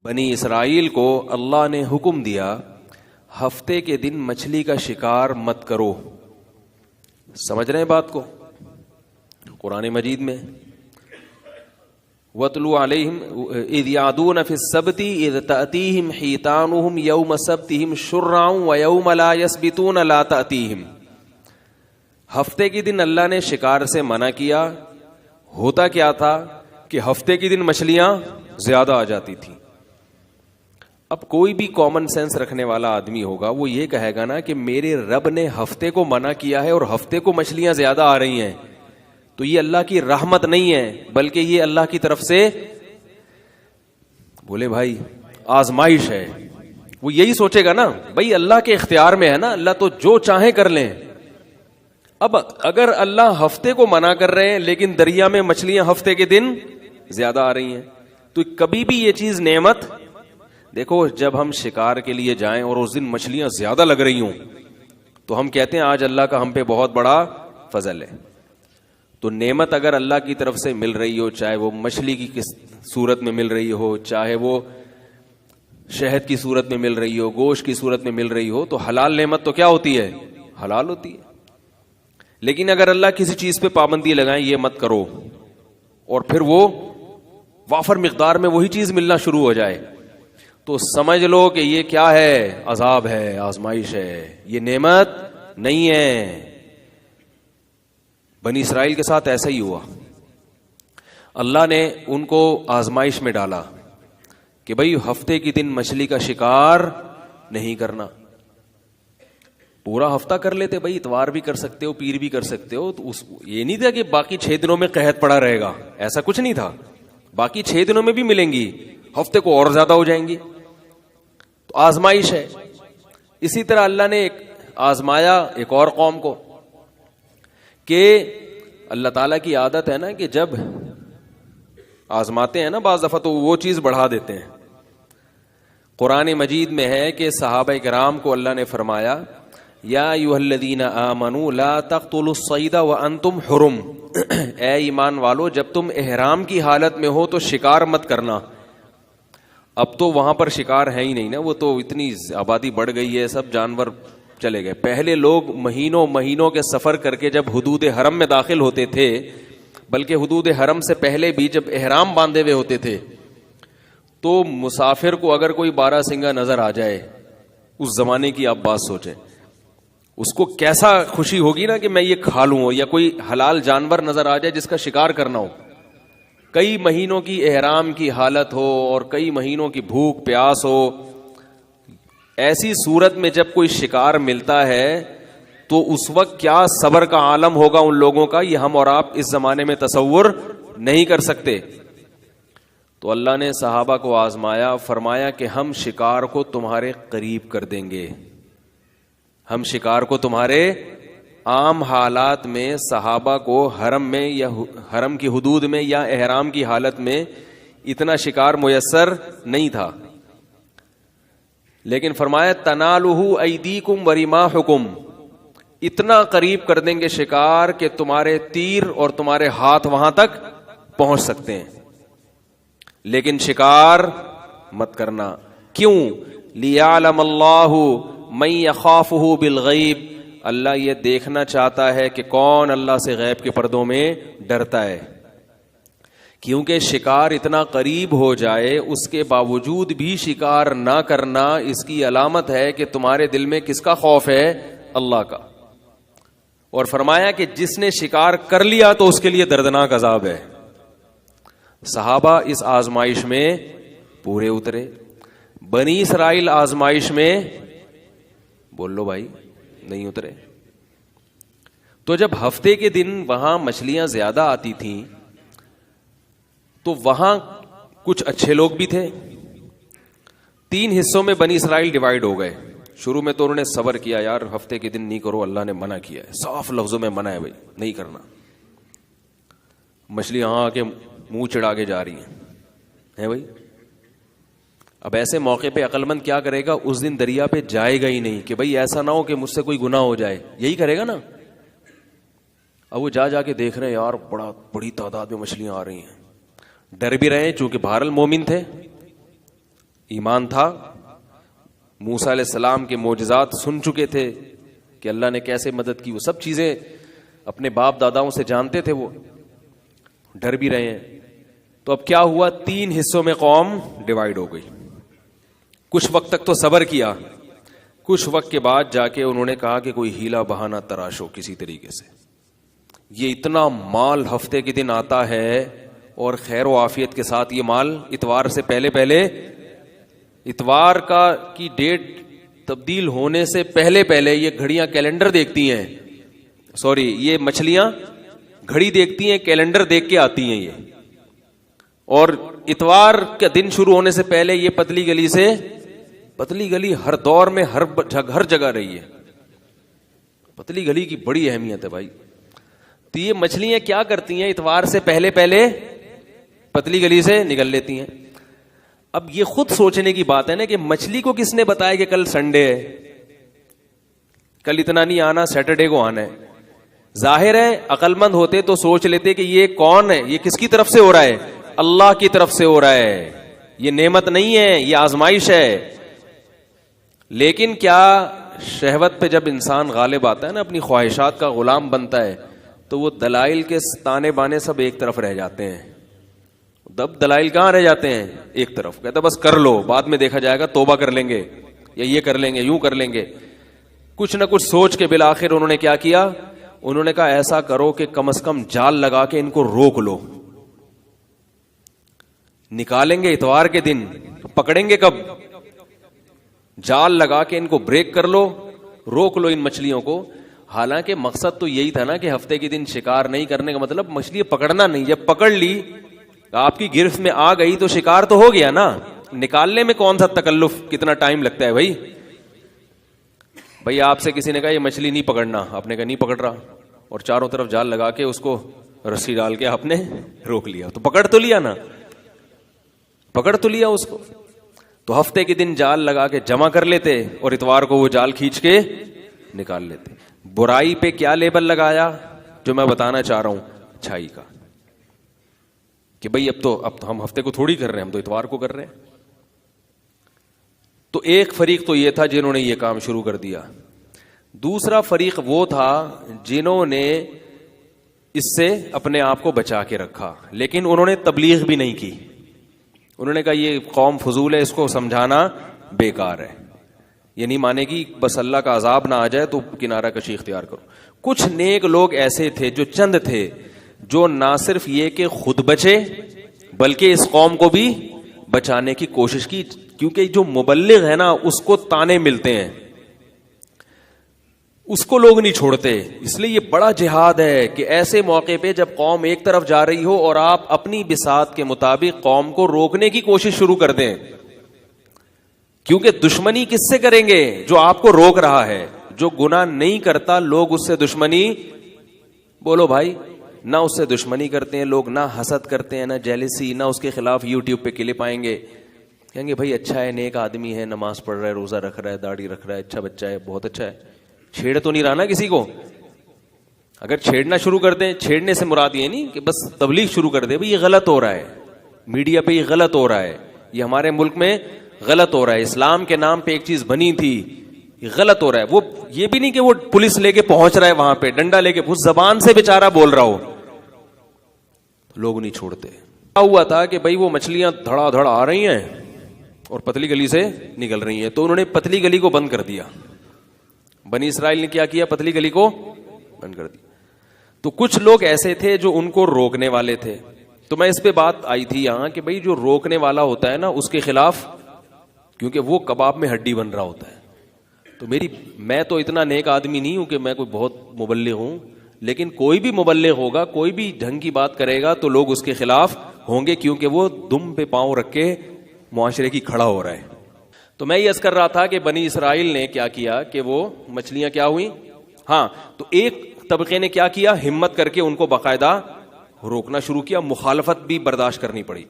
بنی اسرائیل کو اللہ نے حکم دیا ہفتے کے دن مچھلی کا شکار مت کرو. سمجھ رہے ہیں بات کو؟ قرآن مجید میں وَاتْلُ عَلَيْهِمْ إِذْ يَعْدُونَ فِي السَّبْتِ إِذْ تَأْتِيهِمْ حِيتَانُهُمْ يَوْمَ سَبْتِهِمْ شُرَّعًا وَيَوْمَ لَا يَسْبِتُونَ لَا تَأْتِيهِمْ. ہفتے کے دن اللہ نے شکار سے منع کیا. ہوتا کیا تھا کہ ہفتے کے دن مچھلیاں زیادہ آ جاتی تھیں. اب کوئی بھی کامن سینس رکھنے والا آدمی ہوگا وہ یہ کہے گا نا کہ میرے رب نے ہفتے کو منع کیا ہے اور ہفتے کو مچھلیاں زیادہ آ رہی ہیں تو یہ اللہ کی رحمت نہیں ہے بلکہ یہ اللہ کی طرف سے بولے بھائی آزمائش ہے. وہ یہی سوچے گا نا بھائی اللہ کے اختیار میں ہے نا, اللہ تو جو چاہیں کر لیں. اب اگر اللہ ہفتے کو منع کر رہے ہیں لیکن دریا میں مچھلیاں ہفتے کے دن زیادہ آ رہی ہیں تو کبھی بھی یہ چیز نعمت. دیکھو جب ہم شکار کے لیے جائیں اور اس دن مچھلیاں زیادہ لگ رہی ہوں تو ہم کہتے ہیں آج اللہ کا ہم پہ بہت بڑا فضل ہے. تو نعمت اگر اللہ کی طرف سے مل رہی ہو, چاہے وہ مچھلی کی کس صورت میں مل رہی ہو, چاہے وہ شہد کی صورت میں مل رہی ہو, گوشت کی صورت میں مل رہی ہو, تو حلال نعمت تو کیا ہوتی ہے؟ حلال ہوتی ہے. لیکن اگر اللہ کسی چیز پہ پابندی لگائیں یہ مت کرو اور پھر وہ وافر مقدار میں وہی چیز ملنا شروع ہو جائے تو سمجھ لو کہ یہ کیا ہے؟ عذاب ہے, آزمائش ہے, یہ نعمت نہیں ہے. بنی اسرائیل کے ساتھ ایسا ہی ہوا. اللہ نے ان کو آزمائش میں ڈالا کہ بھئی ہفتے کی دن مچھلی کا شکار نہیں کرنا. پورا ہفتہ کر لیتے بھئی, اتوار بھی کر سکتے ہو, پیر بھی کر سکتے ہو. تو یہ نہیں تھا کہ باقی 6 دنوں میں قحط پڑا رہے گا, ایسا کچھ نہیں تھا. باقی 6 دنوں میں بھی ملیں گی, ہفتے کو اور زیادہ ہو جائیں گی. تو آزمائش ہے. اسی طرح اللہ نے ایک آزمایا ایک اور قوم کو کہ اللہ تعالیٰ کی عادت ہے نا کہ جب آزماتے ہیں نا بعض دفعہ تو وہ چیز بڑھا دیتے ہیں. قرآن مجید میں ہے کہ صحابہ کرام کو اللہ نے فرمایا یا ایھا الذین آمنوا لا تقتلوا الصید وانتم حرم, اے ایمان والو جب تم احرام کی حالت میں ہو تو شکار مت کرنا. اب تو وہاں پر شکار ہے ہی نہیں نا, وہ تو اتنی آبادی بڑھ گئی ہے, سب جانور چلے گئے. پہلے لوگ مہینوں کے سفر کر کے جب حدود حرم میں داخل ہوتے تھے, بلکہ حدود حرم سے پہلے بھی جب احرام باندھے ہوئے ہوتے تھے, تو مسافر کو اگر کوئی 12 سنگا نظر آ جائے, اس زمانے کی آپ بات سوچیں, اس کو کیسا خوشی ہوگی نا کہ میں یہ کھا لوں, یا کوئی حلال جانور نظر آ جائے جس کا شکار کرنا ہو. کئی مہینوں کی احرام کی حالت ہو اور کئی مہینوں کی بھوک پیاس ہو, ایسی صورت میں جب کوئی شکار ملتا ہے تو اس وقت کیا صبر کا عالم ہوگا ان لوگوں کا, یہ ہم اور آپ اس زمانے میں تصور نہیں کر سکتے. تو اللہ نے صحابہ کو آزمایا, فرمایا کہ ہم شکار کو تمہارے قریب کر دیں گے. ہم شکار کو تمہارے عام حالات میں صحابہ کو حرم میں یا حرم کی حدود میں یا احرام کی حالت میں اتنا شکار میسر نہیں تھا, لیکن فرمایا تنالہ ایدیکم ورماحکم, اتنا قریب کر دیں گے شکار کہ تمہارے تیر اور تمہارے ہاتھ وہاں تک پہنچ سکتے ہیں, لیکن شکار مت کرنا. کیوں؟ لیعلم اللہ من یخافہ بالغیب, اللہ یہ دیکھنا چاہتا ہے کہ کون اللہ سے غیب کے پردوں میں ڈرتا ہے. کیونکہ شکار اتنا قریب ہو جائے اس کے باوجود بھی شکار نہ کرنا, اس کی علامت ہے کہ تمہارے دل میں کس کا خوف ہے؟ اللہ کا. اور فرمایا کہ جس نے شکار کر لیا تو اس کے لیے دردناک عذاب ہے. صحابہ اس آزمائش میں پورے اترے. بنی اسرائیل آزمائش میں بول لو بھائی نہیں اترے. تو جب ہفتے کے دن وہاں مچھلیاں زیادہ آتی تھیں تو وہاں کچھ اچھے لوگ بھی تھے. 3 حصوں میں بنی اسرائیل ڈیوائیڈ ہو گئے. شروع میں تو انہوں نے صبر کیا, یار ہفتے کے دن نہیں کرو, اللہ نے منع کیا ہے, صاف لفظوں میں منع ہے بھائی نہیں کرنا. مچھلی آ کے منہ چڑھا کے جا رہی ہیں بھائی. اب ایسے موقع پہ عقل مند کیا کرے گا؟ اس دن دریا پہ جائے گا ہی نہیں کہ بھائی ایسا نہ ہو کہ مجھ سے کوئی گناہ ہو جائے, یہی کرے گا نا. اب وہ جا کے دیکھ رہے ہیں یار بڑی تعداد میں مچھلیاں آ رہی ہیں, ڈر بھی رہے چونکہ بہرحال مومن تھے, ایمان تھا, موسیٰ علیہ السلام کے معجزات سن چکے تھے کہ اللہ نے کیسے مدد کی, وہ سب چیزیں اپنے باپ داداؤں سے جانتے تھے, وہ ڈر بھی رہے ہیں. تو اب کیا ہوا, 3 حصوں میں قوم ڈیوائیڈ ہو گئی. کچھ وقت تک تو صبر کیا, کچھ وقت کے بعد جا کے انہوں نے کہا کہ کوئی ہیلا بہانہ تراشو کسی طریقے سے. یہ اتنا مال ہفتے کے دن آتا ہے اور خیر و عافیت کے ساتھ, یہ مال اتوار سے پہلے اتوار کی ڈیٹ تبدیل ہونے سے پہلے یہ گھڑیاں کیلنڈر دیکھتی ہیں, یہ مچھلیاں گھڑی دیکھتی ہیں, کیلنڈر دیکھ کے آتی ہیں یہ, اور اتوار کا دن شروع ہونے سے پہلے یہ پتلی گلی ہر دور میں ہر جگہ رہی ہے. پتلی گلی کی بڑی اہمیت ہے بھائی. تو یہ مچھلیاں کیا کرتی ہیں, اتوار سے پہلے پتلی گلی سے نکل لیتی ہیں. اب یہ خود سوچنے کی بات ہے نا کہ مچھلی کو کس نے بتایا کہ کل سنڈے ہے, کل اتنا نہیں آنا, سیٹرڈے کو آنا ہے. ظاہر ہے عقل مند ہوتے تو سوچ لیتے کہ یہ کون ہے, یہ کس کی طرف سے ہو رہا ہے, اللہ کی طرف سے ہو رہا ہے, یہ نعمت نہیں ہے, یہ آزمائش ہے. لیکن کیا شہوت پہ جب انسان غالب آتا ہے نا, اپنی خواہشات کا غلام بنتا ہے, تو وہ دلائل کے تانے بانے سب ایک طرف رہ جاتے ہیں. دلائل کہاں رہ جاتے ہیں, ایک طرف. کہتا بس کر لو, بعد میں دیکھا جائے گا, توبہ کر لیں گے, یا یہ کر لیں گے, یوں کر لیں گے. کچھ نہ کچھ سوچ کے بالآخر انہوں نے کیا کیا, انہوں نے کہا ایسا کرو کہ کم از کم جال لگا کے ان کو روک لو. نکالیں گے اتوار کے دن, پکڑیں گے کب, جال لگا کے ان کو بریک کر لو, روک لو ان مچھلیوں کو. حالانکہ مقصد تو یہی تھا نا کہ ہفتے کے دن شکار نہیں کرنے کا مطلب مچھلی پکڑنا نہیں. جب پکڑ لی, آپ کی گرفت میں آ گئی تو شکار تو ہو گیا نا. نکالنے میں کون سا تکلف, کتنا ٹائم لگتا ہے بھائی آپ سے کسی نے کہا یہ مچھلی نہیں پکڑنا, آپ نے کہا نہیں پکڑ رہا, اور چاروں طرف جال لگا کے اس کو رسی ڈال کے آپ نے روک لیا, تو پکڑ تو لیا نا, پکڑ تو لیا اس کو. تو ہفتے کے دن جال لگا کے جمع کر لیتے اور اتوار کو وہ جال کھینچ کے نکال لیتے. برائی پہ کیا لیبل لگایا, جو میں بتانا چاہ رہا ہوں, اچھائی کا, کہ بھئی اب تو ہم ہفتے کو تھوڑی کر رہے ہیں, ہم تو اتوار کو کر رہے ہیں. تو ایک فریق تو یہ تھا جنہوں نے یہ کام شروع کر دیا. دوسرا فریق وہ تھا جنہوں نے اس سے اپنے آپ کو بچا کے رکھا, لیکن انہوں نے تبلیغ بھی نہیں کی. انہوں نے کہا یہ قوم فضول ہے, اس کو سمجھانا بیکار ہے, یہ نہیں مانے گی, بس اللہ کا عذاب نہ آ جائے تو کنارہ کشی اختیار کرو. کچھ نیک لوگ ایسے تھے, جو چند تھے, جو نہ صرف یہ کہ خود بچے بلکہ اس قوم کو بھی بچانے کی کوشش کی. کیونکہ جو مبلغ ہے نا, اس کو تانے ملتے ہیں, اس کو لوگ نہیں چھوڑتے. اس لیے یہ بڑا جہاد ہے کہ ایسے موقع پہ جب قوم ایک طرف جا رہی ہو اور آپ اپنی بساط کے مطابق قوم کو روکنے کی کوشش شروع کر دیں. کیونکہ دشمنی کس سے کریں گے, جو آپ کو روک رہا ہے. جو گناہ نہیں کرتا لوگ اس سے دشمنی, بولو بھائی, نہ اس سے دشمنی کرتے ہیں لوگ, نہ حسد کرتے ہیں, نہ جیلسی, نہ اس کے خلاف یوٹیوب پہ کلپ آئیں گے, کہیں گے بھائی اچھا ہے, نیک آدمی ہے, نماز پڑھ رہا ہے, روزہ رکھ رہا ہے, داڑھی رکھ رہا ہے, اچھا بچہ ہے, بہت اچھا ہے. چھیڑ تو نہیں رہا نا کسی کو. اگر چھیڑنا شروع کر دیں, چھیڑنے سے مراد یہ نہیں کہ بس تبلیغ شروع کر دے, بھئی یہ غلط ہو رہا ہے, میڈیا پہ یہ غلط ہو رہا ہے, یہ ہمارے ملک میں غلط ہو رہا ہے, اسلام کے نام پہ ایک چیز بنی تھی, یہ غلط ہو رہا ہے. وہ یہ بھی نہیں کہ وہ پولیس لے کے پہنچ رہا ہے وہاں پہ, ڈنڈا لے کے, اس زبان سے بیچارہ بول رہا ہو, لوگ نہیں چھوڑتے. کیا ہوا تھا کہ بھئی وہ مچھلیاں دھڑا دھڑ آ رہی ہیں اور پتلی گلی سے نکل رہی ہیں, تو انہوں نے پتلی گلی کو بند کر دیا. بنی اسرائیل نے کیا کیا, پتلی گلی کو بند کر دی. تو کچھ لوگ ایسے تھے جو ان کو روکنے والے تھے. تو میں اس پہ بات آئی تھی یہاں کہ بھئی جو روکنے والا ہوتا ہے نا, اس کے خلاف, کیونکہ وہ کباب میں ہڈی بن رہا ہوتا ہے. تو میں تو اتنا نیک آدمی نہیں ہوں کہ میں کوئی بہت مبلغ ہوں, لیکن کوئی بھی مبلغ ہوگا, کوئی بھی ڈھنگ کی بات کرے گا تو لوگ اس کے خلاف ہوں گے, کیونکہ وہ دم پہ پاؤں رکھ کے معاشرے کی کھڑا ہو رہا ہے. تو میں یہ عرض کر رہا تھا کہ بنی اسرائیل نے کیا کیا کہ وہ مچھلیاں کیا ہوئی, ہاں, تو ایک طبقے نے کیا کیا, ہمت کر کے ان کو باقاعدہ روکنا شروع کیا, مخالفت بھی برداشت کرنی پڑی.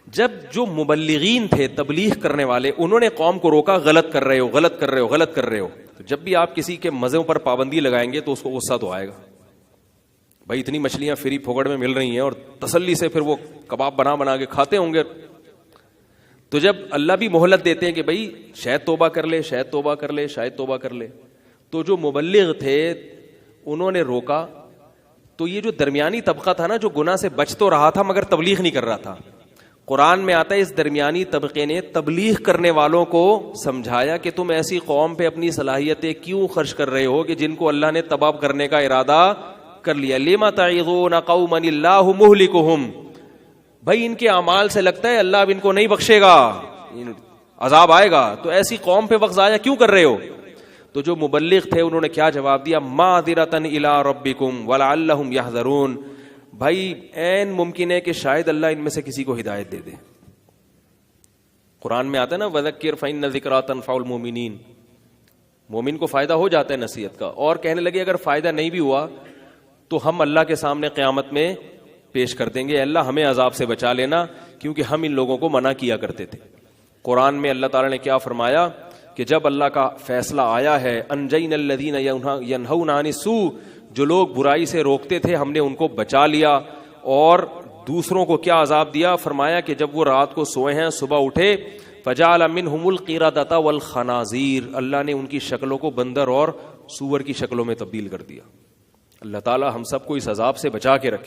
جب جو مبلغین تھے, تبلیغ کرنے والے, انہوں نے قوم کو روکا, غلط کر رہے ہو, غلط کر رہے ہو, غلط کر رہے ہو. تو جب بھی آپ کسی کے مزوں پر پابندی لگائیں گے تو اس کو غصہ تو آئے گا. بھائی اتنی مچھلیاں فری پھوکڑ میں مل رہی ہیں اور تسلی سے پھر وہ کباب بنا کے کھاتے ہوں گے. تو جب اللہ بھی مہلت دیتے ہیں کہ بھائی شاید توبہ کر لے، شاید توبہ کر لے، شاید توبہ کر لے، تو جو مبلغ تھے انہوں نے روکا. تو یہ جو درمیانی طبقہ تھا نا، جو گناہ سے بچ تو رہا تھا مگر تبلیغ نہیں کر رہا تھا، قرآن میں آتا ہے اس درمیانی طبقے نے تبلیغ کرنے والوں کو سمجھایا کہ تم ایسی قوم پہ اپنی صلاحیتیں کیوں خرچ کر رہے ہو کہ جن کو اللہ نے تباہ کرنے کا ارادہ کر لیا. لما تعظون قوما اللہ مہلکہم، بھائی ان کے اعمال سے لگتا ہے اللہ اب ان کو نہیں بخشے گا، عذاب آئے گا، تو ایسی قوم پہ وقت ضائع کیوں کر رہے ہو؟ تو جو مبلغ تھے انہوں نے کیا جواب دیا؟ معذرۃ الی ربکم ولعلہم یحذرون، بھائی عین ممکن ہے کہ شاید اللہ ان میں سے کسی کو ہدایت دے دے. قرآن میں آتا ہے نا وذکر فإن الذکریٰ تنفع المؤمنین، مومن کو فائدہ ہو جاتا ہے نصیحت کا. اور کہنے لگے اگر فائدہ نہیں بھی ہوا تو ہم اللہ کے سامنے قیامت میں پیش کر دیں گے، اللہ ہمیں عذاب سے بچا لینا، کیونکہ ہم ان لوگوں کو منع کیا کرتے تھے. قرآن میں اللہ تعالیٰ نے کیا فرمایا کہ جب اللہ کا فیصلہ آیا ہے انجینا الذین ینہون عن السوء، جو لوگ برائی سے روکتے تھے ہم نے ان کو بچا لیا. اور دوسروں کو کیا عذاب دیا؟ فرمایا کہ جب وہ رات کو سوئے ہیں صبح اٹھے فجعل منہم القردۃ والخنازیر، اللہ نے ان کی شکلوں کو بندر اور سور کی شکلوں میں تبدیل کر دیا. اللہ تعالی ہم سب کو اس عذاب سے بچا کے رکھے.